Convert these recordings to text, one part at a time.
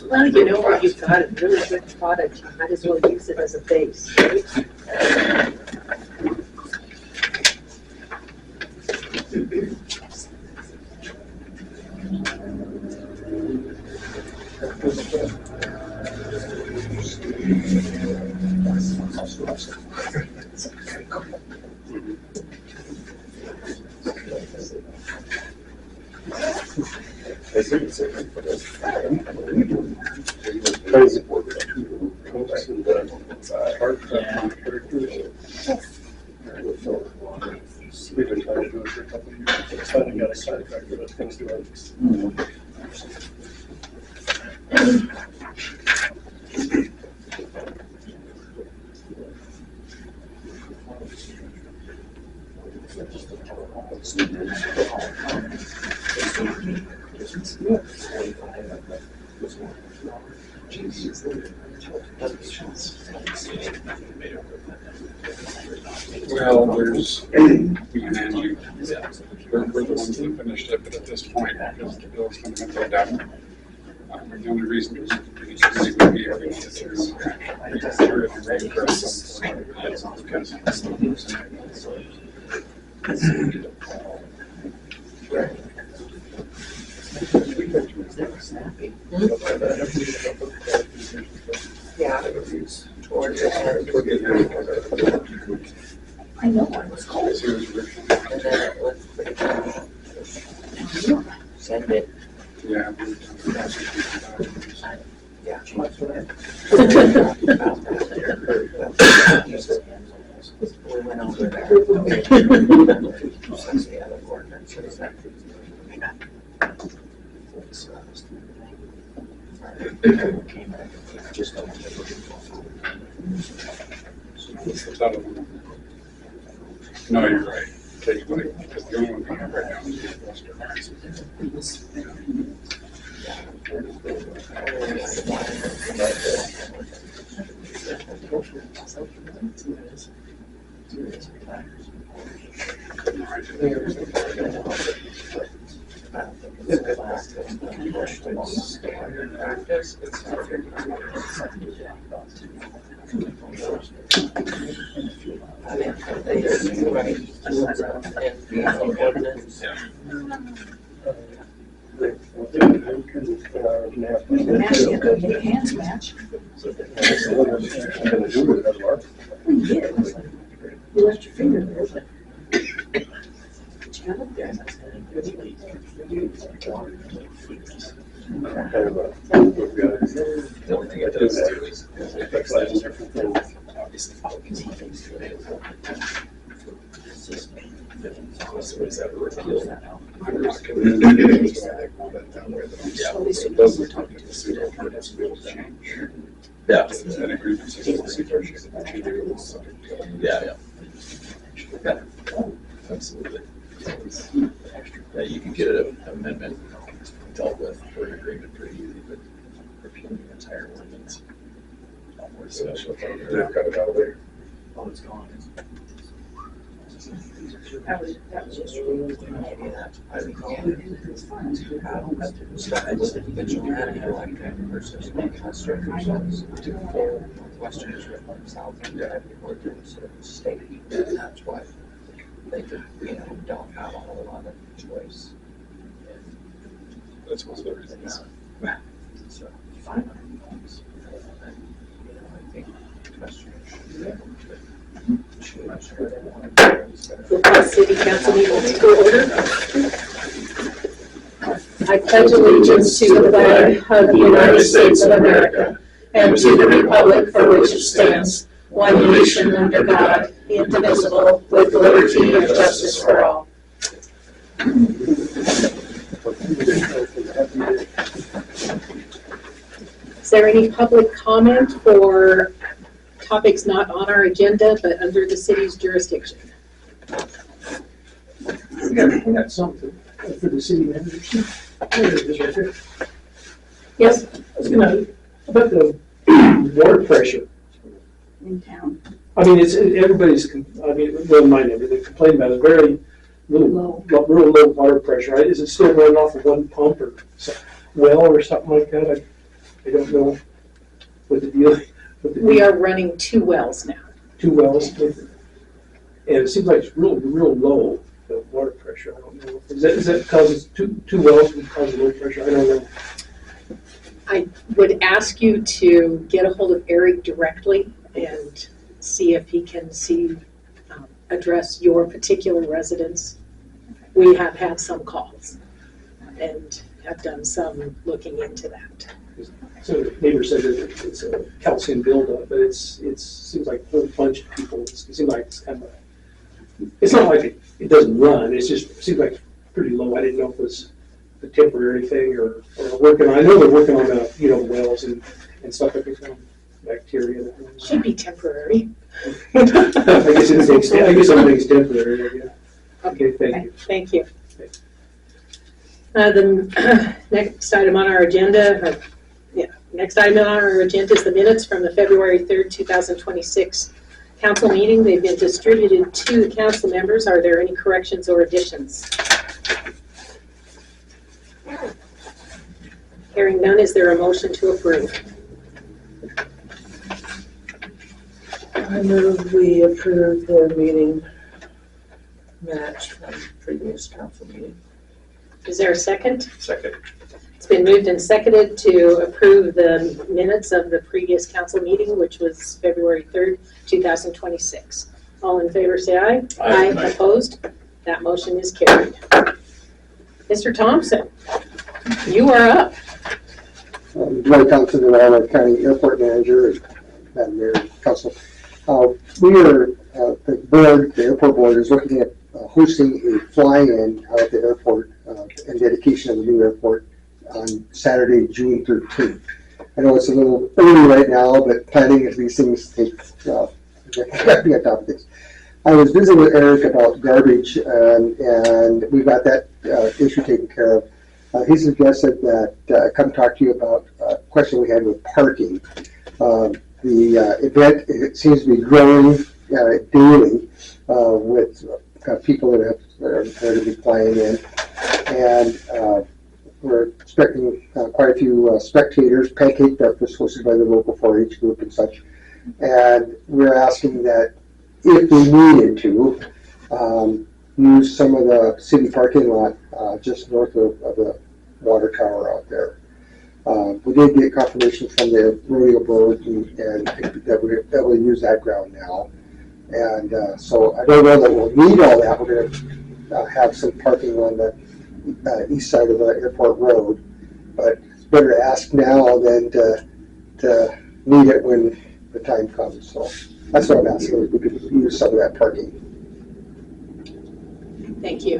Well, you know what you've got, a really good product, you might as well use it as a base, right? We've been trying to do it for a couple of years. It's finally got a side effect that things do it. Well, there's, and you, we're the ones that finished it, but at this point, because the bill's going to go down, the only reason is we would be able to get through it and reimburse Yeah. I know one was cold. And then it was pretty good. Send it. yeah. Yeah. We went over there. The other ordinances that. Just no, you're right. Take like, because the only one we have right now is the Western hands match. You left your finger there, but. You got up there. The only thing it does do is exercise different things. Obviously, so is that a repeal? I'm not convinced that down there. Yeah, so those we're talking to the student, that's real change. Yeah. That agreement says it's negotiated. Yeah. Yeah, absolutely. Yeah, you can get an amendment dealt with for an agreement pretty easy, but repealing the entire ordinance. More special. They've got it out there. Oh, it's gone. That was just really maybe that. I recall it. It's fun. I was in Vigilante, like that versus structures to full Northwestern District, South and every ordinance of the state. And that's why they could, don't have a whole lot of choice. That's one of the reasons. So, $500. I think Western should be able to. The city council meeting to order. I pledge allegiance to the flag of the United States of America and to the republic for which it stands, one nation under God, indivisible, with liberty and justice for all. Is there any public comment for topics not on our agenda but under the city's jurisdiction? We got something for the city managers. Yes, I was gonna, about the water pressure. in town. I mean, everybody's, well, mine never, they complain about it, very little, real low water pressure. Is it still running off of one pump or something? well or something like that. I don't know what the deal. We are running 2 wells now. 2 wells. And it seems like it's real low, the water pressure. I don't know. Is that because it's two wells would cause low pressure? I don't know. I would ask you to get a hold of Eric directly and see if he can address your particular residence. We have had some calls and have done some looking into that. So the neighbor said that it's a calcium buildup, but it seems like a whole bunch of people. It seems like it's kind of it's not like it doesn't run. It seems like pretty low. I didn't know if it was a temporary thing or working on. I know they're working on the wells and stuff like that, bacteria. Should be temporary. I guess everything's temporary. Yeah. Okay, thank you. Thank you. The next item on our agenda, is the minutes from the February 3rd, 2026 council meeting. They've been distributed to the council members. Are there any corrections or additions? Hearing none, is there a motion to approve? I move we approve the meeting minutes from previous council meeting. Is there a second? Second. It's been moved and seconded to approve the minutes of the previous council meeting, which was February 3rd, 2026. All in favor, say aye. Aye. Opposed? That motion is carried. Mr. Thompson, you are up. Dwight Thompson, the County Airport Manager, and Madam Mayor, Council. The airport board is looking at hosting a fly-in out at the airport and dedication of the new airport on Saturday, June 13th. I know it's a little early right now, but planning of these things takes, got to be on top of things. I was visiting with Eric about garbage, and we got that issue taken care of. He suggested that come talk to you about a question we had with parking. The event, it seems to be growing daily with people that are going to be flying in, and we're expecting quite a few spectators. Pancake breakfast hosted by the local 4-H group and such, and we're asking that if we needed to use some of the city parking lot just north of the water tower out there. We did get confirmation from the rodeo board and that we'll use that ground now. And so I don't know that we'll need all that. We're going to have some parking on the east side of the airport road, but it's better to ask now than to need it when the time comes. So that's what I'm asking, if we could use some of that parking. Thank you.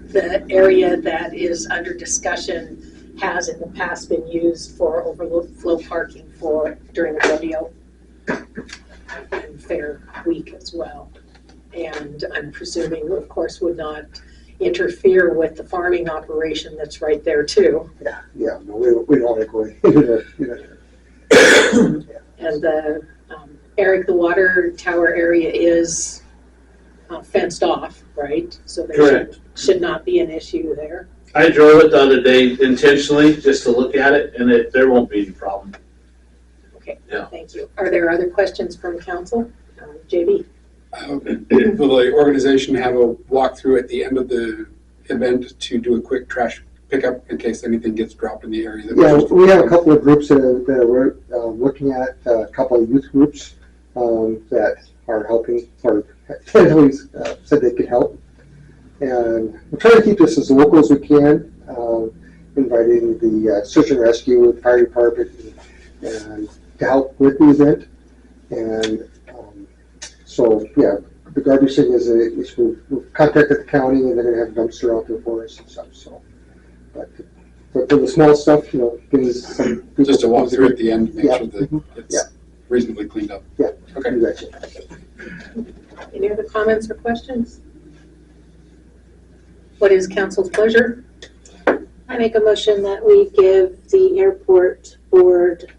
The area that is under discussion has in the past been used for overflow parking during the rodeo and fair week as well. And I'm presuming, of course, would not interfere with the farming operation that's right there too. Yeah, no, we don't want to go into the, And the Eric, the water tower area is fenced off, right? So there Correct. should not be an issue there. I drove it the other day intentionally just to look at it, and there won't be any problem. Okay, Yeah. thank you. Are there other questions from council? JB? Will the organization have a walkthrough at the end of the event to do a quick trash pickup in case anything gets dropped in the area? yeah, we have a couple of groups that we're looking at, a couple of youth groups that are helping, or at least said they could help. And we're trying to keep this as local as we can, inviting the search and rescue, the fire department, and to help with the event. And so, yeah, the garbage thing is we've contacted the county, and they're going to have a dumpster out there for us and stuff. So, but for the small stuff, getting some people Just a walkthrough at the end, make sure that it's Yeah. reasonably cleaned up. Yeah. Okay. You betcha. Any other comments or questions? What is council's pleasure? I make a motion that we give the airport board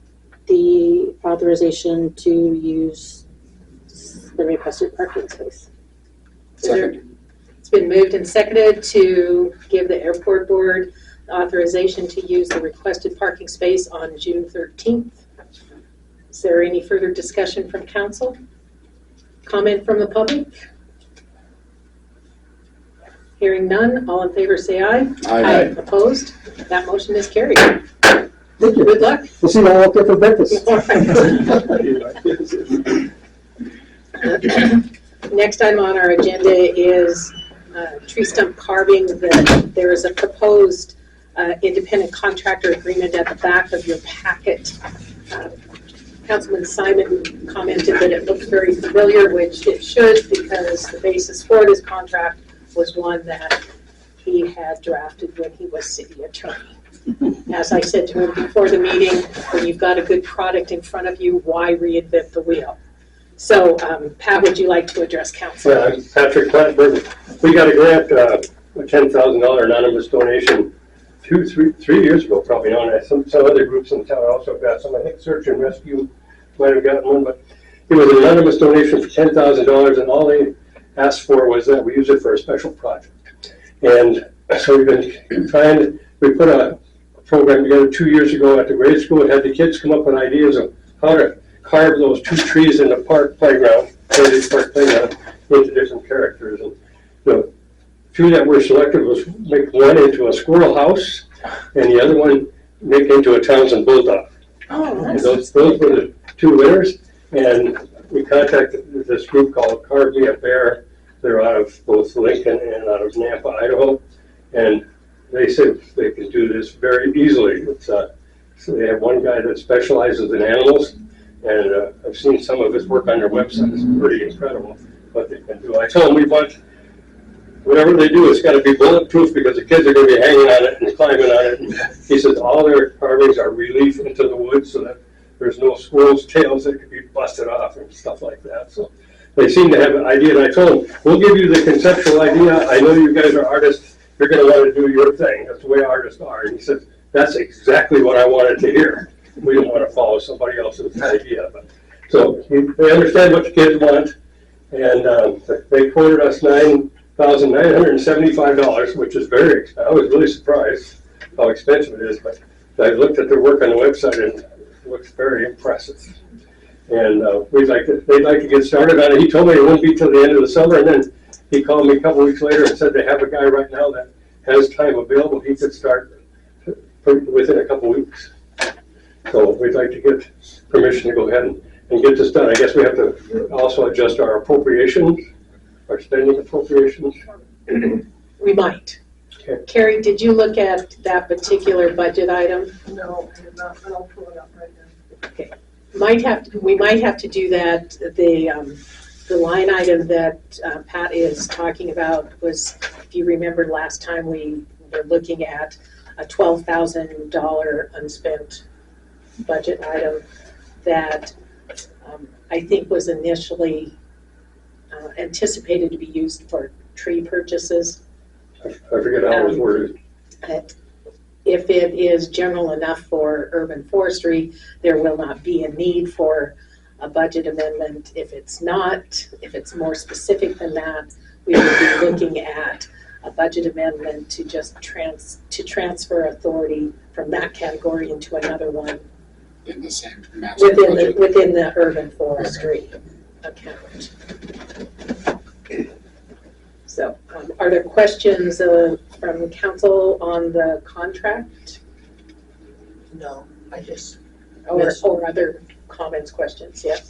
the authorization to use the requested parking space. Second. It's been moved and seconded to give the airport board authorization to use the requested parking space on June 13th. Is there any further discussion from council? Comment from the public? Hearing none, all in favor say aye. Aye. Opposed? That motion is carried. Thank you. Good luck. We'll see you all up there for breakfast. All right. Next item on our agenda is tree stump carving. There is a proposed independent contractor agreement at the back of your packet. Councilman Simon commented that it looked very familiar, which it should, because the basis for this contract was one that he had drafted when he was city attorney. As I said to him before the meeting, when you've got a good product in front of you, why reinvent the wheel? So, Pat, would you like to address council? Yeah, I'm Patrick Plattberg. We got a grant, a $10,000 anonymous donation 3 years ago, probably on it. Some other groups in town also got some. I think Search and Rescue might have gotten one, but it was an anonymous donation for $10,000, and all they asked for was that we use it for a special project. And so we've been trying, we put a program together 2 years ago at the grade school and had the kids come up with ideas of how to carve those 2 trees in the park playground, into different characters. And the few that were selected was make one into a squirrel house and the other one make into a Townsend bulldog. Oh, And those were the 2 winners. And we contacted this group called Carve Me a Bear. They're out of both Lincoln and out of Nampa, Idaho. And they said they can do this very easily. So they have one guy that specializes in animals. And I've seen some of his work on their website. It's pretty incredible what they can do. I tell them we want, whatever they do, it's got to be bulletproof because the kids are going to be hanging on it and climbing on it. And he says all their carvings are relief into the woods so that there's no squirrels' tails that could be busted off and stuff like that. So they seem to have an idea. And I told them, we'll give you the conceptual idea. I know you guys are artists. You're going to want to do your thing. That's the way artists are. And he says, that's exactly what I wanted to hear. We don't want to follow somebody else's idea. But so they understand what the kids want. And they quoted us $9,975, which is very expensive. I was really surprised how expensive it is. But I looked at their work on the website and it looks very impressive. And they'd like to get started on it. He told me it won't be till the end of the summer. And then he called me a couple weeks later and said they have a guy right now that has time available. He could start within a couple weeks. So we'd like to get permission to go ahead and get this done. I guess we have to also adjust our appropriations, our spending appropriations. we might. Okay. Carrie, did you look at that particular budget item? No, I did not, but I'll pull it up right now. Okay. We might have to do that. The line item that Pat is talking about was, if you remember last time, we were looking at a $12,000 unspent budget item that I think was initially anticipated to be used for tree purchases. I forget how it was worded. If it is general enough for urban forestry, there will not be a need for a budget amendment. If it's not, if it's more specific than that, we would be looking at a budget amendment to just transfer authority from that category into another one In the same master budget. within the urban forestry account. So, are there questions from council on the contract No, I just, or other comments, questions? Yes?